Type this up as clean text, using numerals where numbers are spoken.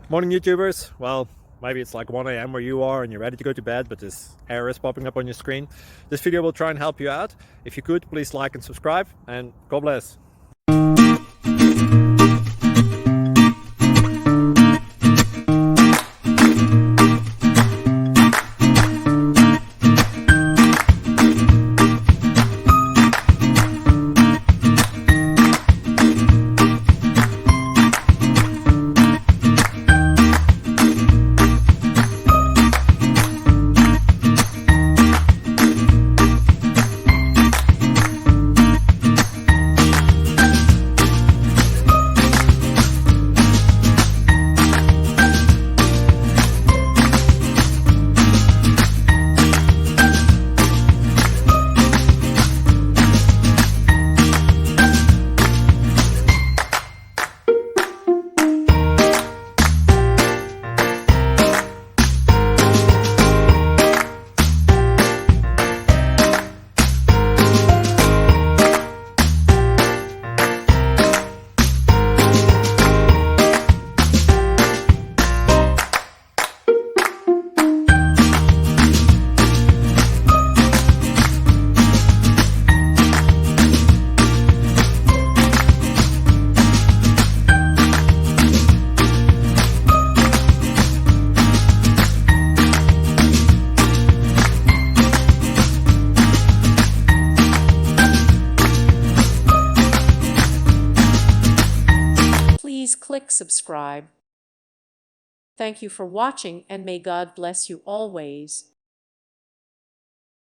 Morning YouTubers. Well, maybe it's like 1 a.m. where you are and you're ready to go to bed, but this error is popping up on your screen. This video will try and help you out. If you could, please like and subscribe, and God bless. Please click subscribe. Thank you for watching, and may God bless you always.